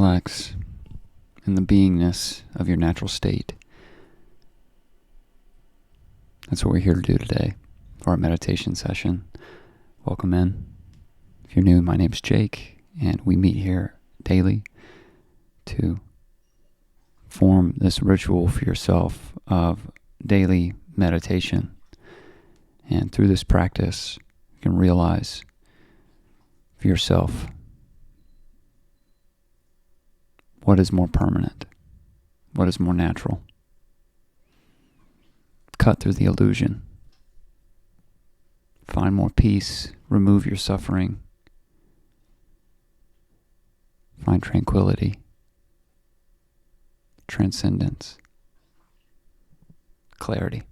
Relax in the beingness of your natural state. That's what we're here to do today for our meditation session. Welcome in. If you're new, my name's Jake, and we meet here daily to form this ritual for yourself of daily meditation. And through this practice, you can realize for yourself what is more permanent, what is more natural. Cut through the illusion. Find more peace, remove your suffering. Find tranquility, transcendence, clarity.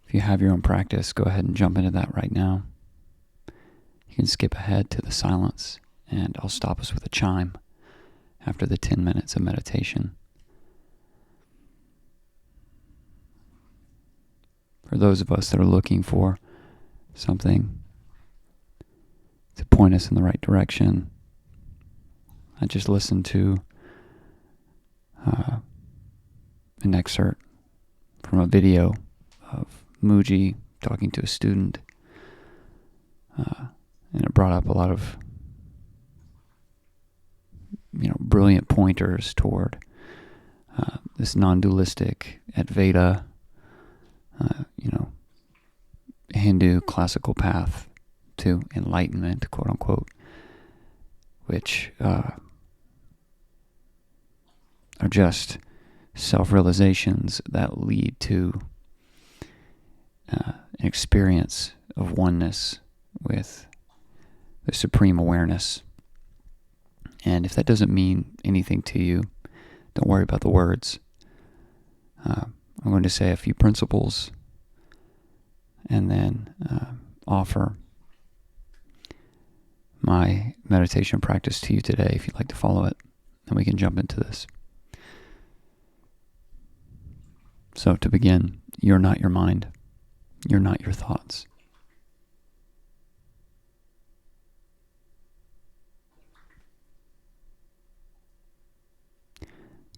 If you have your own practice, go ahead and jump into that right now. You can skip ahead to the silence, and I'll stop us with a chime after the 10 minutes of meditation. For those of us that are looking for something to point us in the right direction, I just listened to an excerpt from a video of Muji talking to a student, and it brought up a lot of brilliant pointers toward this non-dualistic Advaita, Hindu classical path to enlightenment, quote unquote, which are just self-realizations that lead to an experience of oneness with the supreme awareness. And if that doesn't mean anything to you, don't worry about the words. I'm going to say a few principles and then offer my meditation practice to you today if you'd like to follow it, and we can jump into this. So to begin, you're not your mind. You're not your thoughts.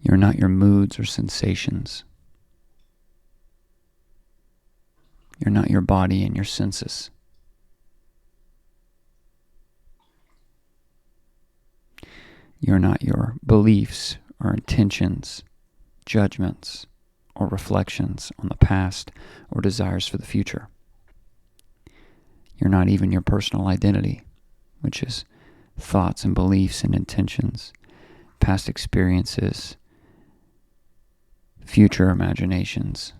You're not your moods or sensations. You're not your body and your senses. You're not your beliefs or intentions, judgments, or reflections on the past or desires for the future. You're not even your personal identity, which is thoughts and beliefs and intentions, past experiences, future imaginings,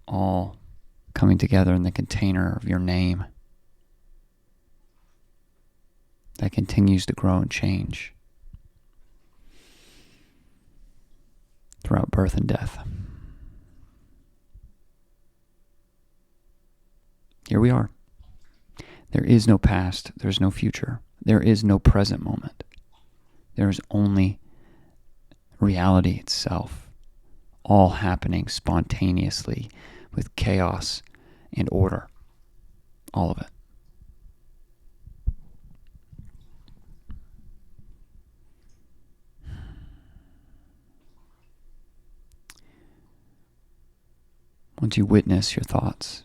all coming together in the container of your name that continues to grow and change throughout birth and death. Here we are. There is no past, there's no future, there is no present moment. There is only reality itself, all happening spontaneously with chaos and order. All of it. Once you witness your thoughts,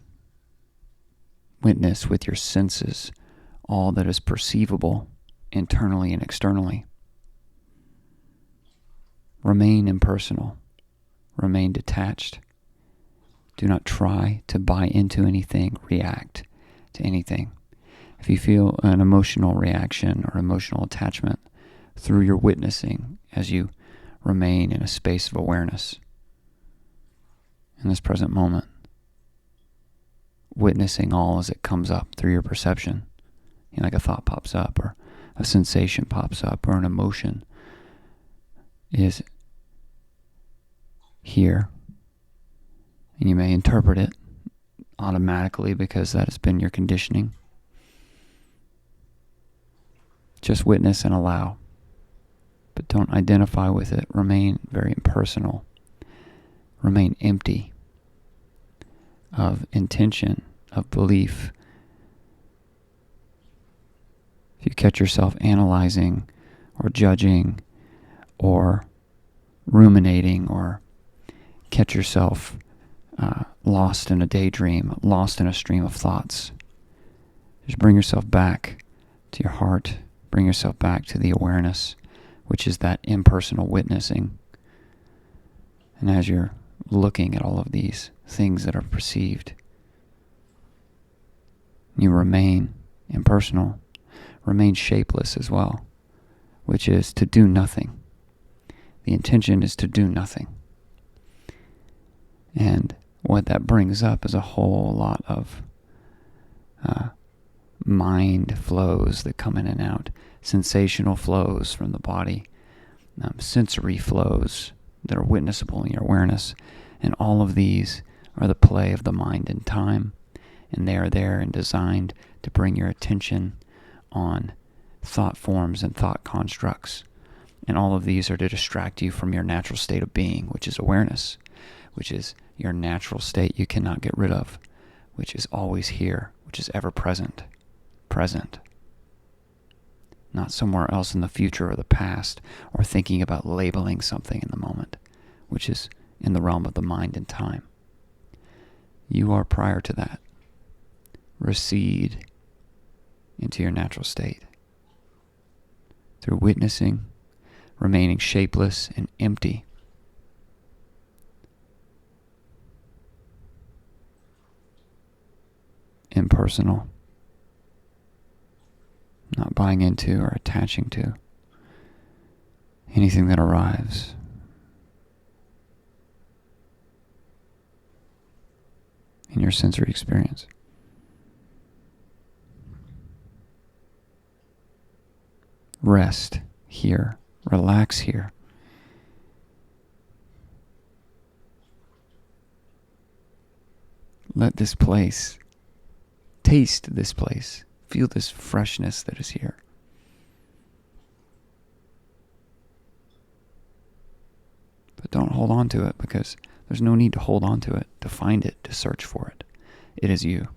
witness with your senses all that is perceivable internally and externally. Remain impersonal. Remain detached. Do not try to buy into anything, react to anything. If you feel an emotional reaction or emotional attachment, through your witnessing as you remain in a space of awareness in this present moment, witnessing all as it comes up through your perception. Like a thought pops up, or a sensation pops up, or an emotion is here. And you may interpret it automatically because that has been your conditioning. Just witness and allow. But don't identify with it. Remain very impersonal. Remain empty of intention, of belief, catch yourself analyzing or judging or ruminating, or catch yourself lost in a daydream, lost in a stream of thoughts, just bring yourself back to your heart. Bring yourself back to the awareness, which is that impersonal witnessing. And as you're looking at all of these things that are perceived, you remain impersonal, remain shapeless as well, which is to do nothing. The intention is to do nothing. And what that brings up is a whole lot of mind flows that come in and out, sensational flows from the body, sensory flows that are witnessable in your awareness. And all of these are the play of the mind and time, and they are there and designed to bring your attention on thought forms and thought constructs. And all of these are to distract you from your natural state of being, which is awareness, which is your natural state you cannot get rid of, which is always here, which is ever present. Present. Not somewhere else in the future or the past, or thinking about labeling something in the moment, which is in the realm of the mind and time. You are prior to that. Recede into your natural state through witnessing, remaining shapeless and empty. Impersonal. Not buying into or attaching to anything that arrives. In your sensory experience. Rest here. Relax here. Let this place, taste this place, feel this freshness that is here. But don't hold on to it, because there's no need to hold on to it, to find it, to search for it. It is you.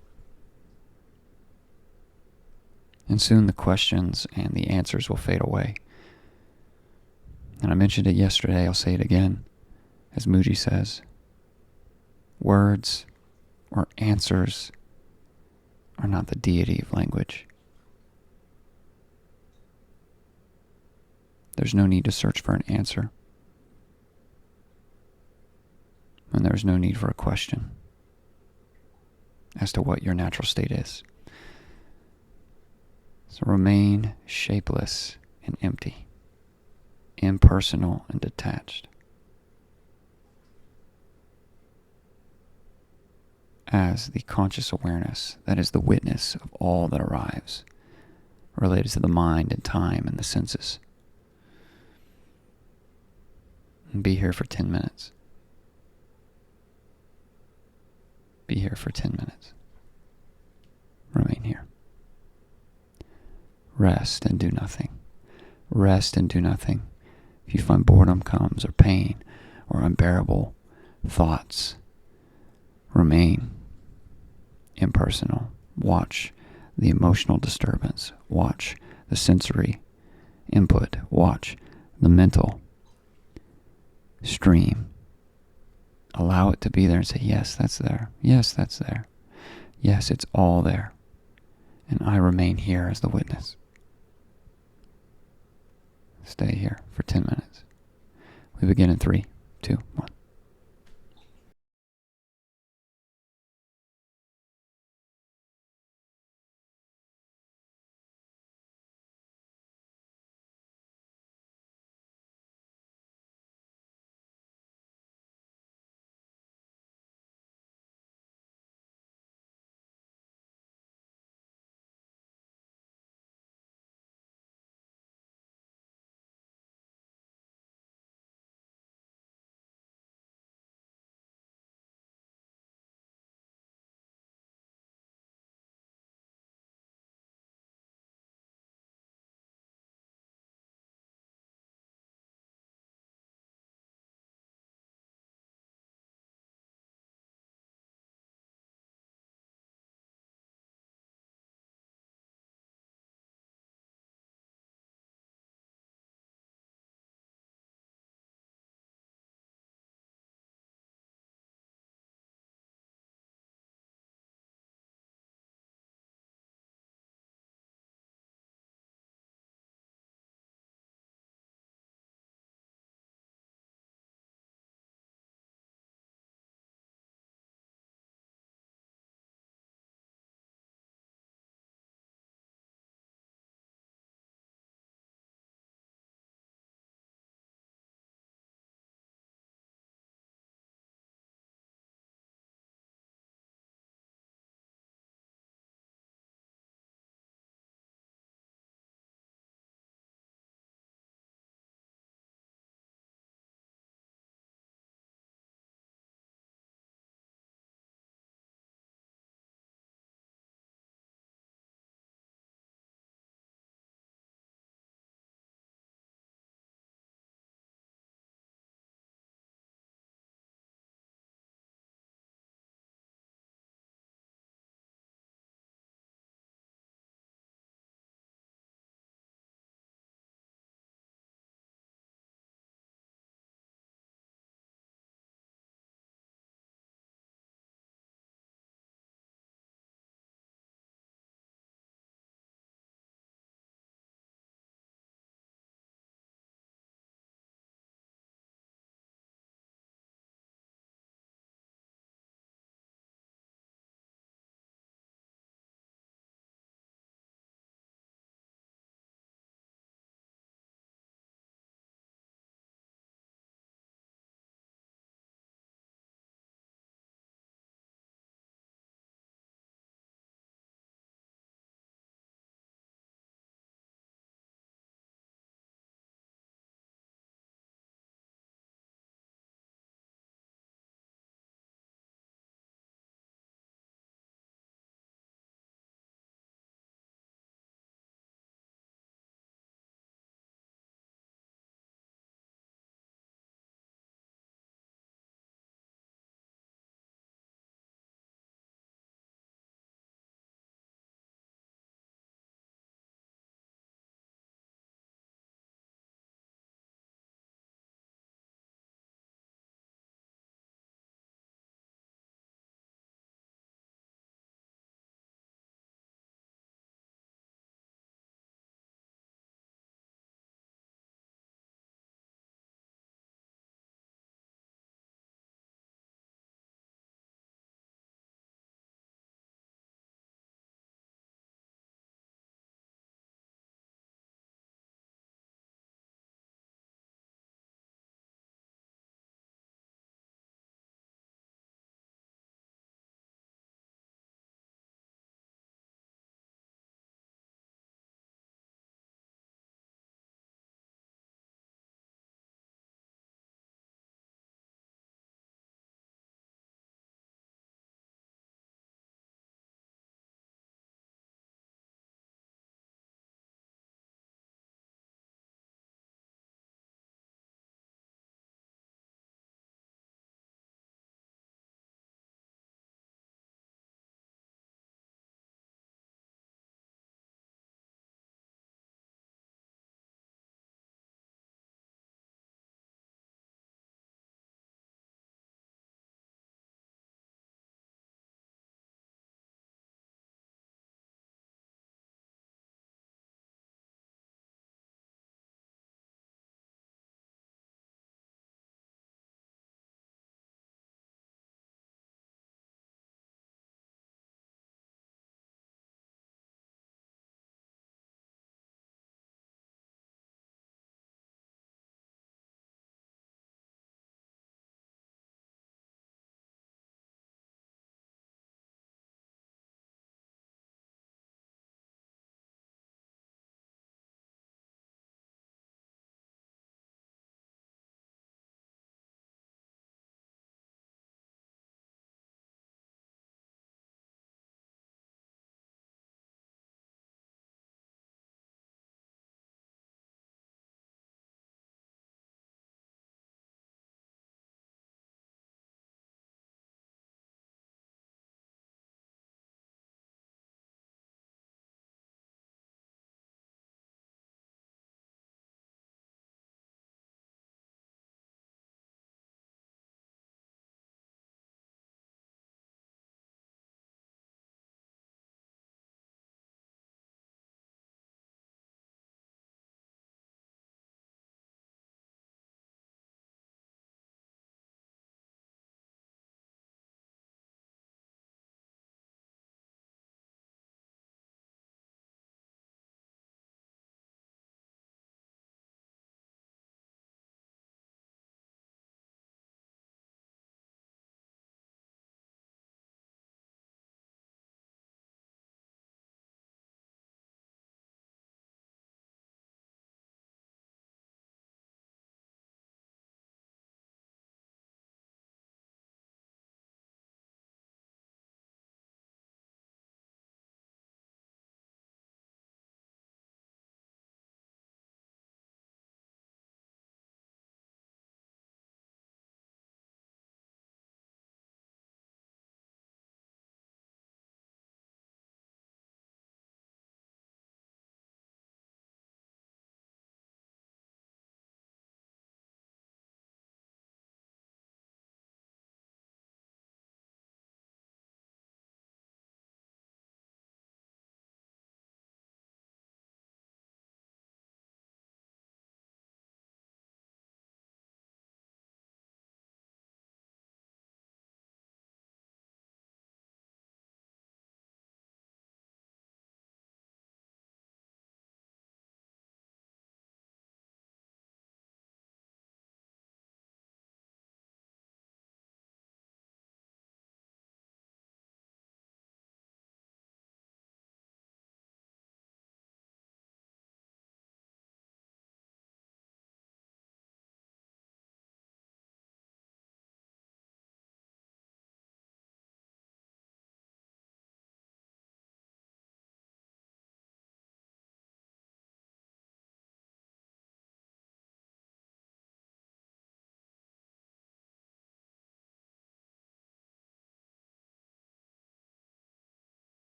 And soon the questions and the answers will fade away. And I mentioned it yesterday, I'll say it again. As Muji says, words or answers are not the deity of language. There's no need to search for an answer. And there's no need for a question as to what your natural state is. So remain shapeless and empty, impersonal and detached, as the conscious awareness that is the witness of all that arrives related to the mind and time and the senses. And be here for 10 minutes. Be here for 10 minutes. Remain here. Rest and do nothing. Rest and do nothing. If you find boredom comes, or pain, or unbearable thoughts, remain impersonal. Watch the emotional disturbance. Watch the sensory input. Watch the mental stream. Allow it to be there and say, yes, that's there. Yes, that's there. Yes, it's all there. And I remain here as the witness. Stay here for 10 minutes. We begin in 3, 2, 1.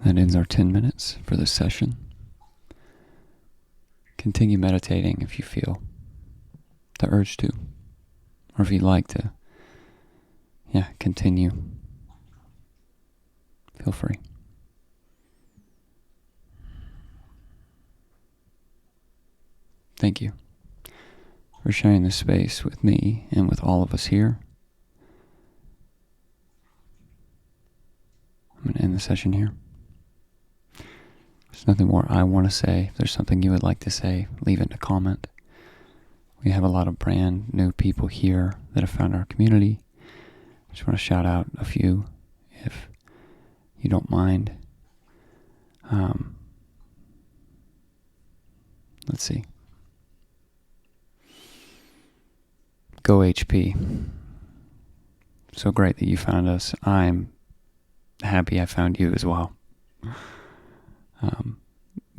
That ends our 10 minutes for this session. Continue meditating if you feel the urge to, or if you'd like to, continue. Feel free. Thank you for sharing this space with me and with all of us here. I'm going to end the session here. There's nothing more I want to say. If there's something you would like to say, leave it in a comment. We have a lot of brand new people here that have found our community. I just want to shout out a few, if you don't mind. Let's see. Go HP. So great that you found us. I'm happy I found you as well.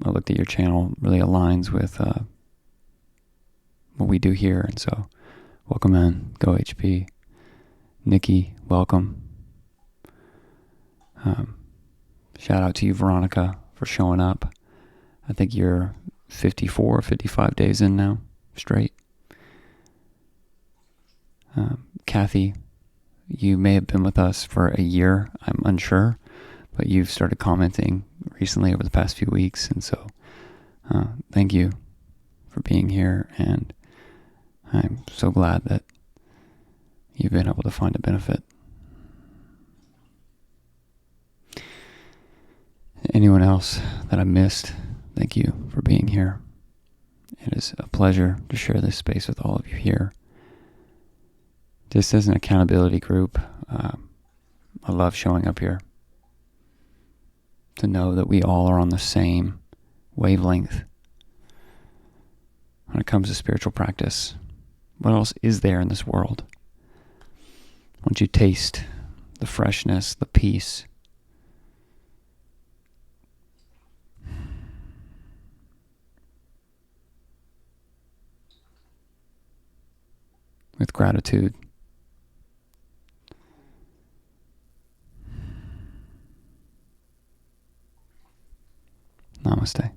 I looked at your channel, really aligns with what we do here, and so welcome in. Go HP. Nikki, welcome. Shout out to you, Veronica, for showing up. I think you're 54 or 55 days in now, straight. Kathy, you may have been with us for a year, I'm unsure, but you've started commenting recently over the past few weeks, and so thank you for being here, and I'm so glad that you've been able to find a benefit. Anyone else that I missed, thank you for being here. It is a pleasure to share this space with all of you here. Just as an accountability group, I love showing up here to know that we all are on the same wavelength when it comes to spiritual practice. What else is there in this world? Once you taste the freshness, the peace, with gratitude, namaste.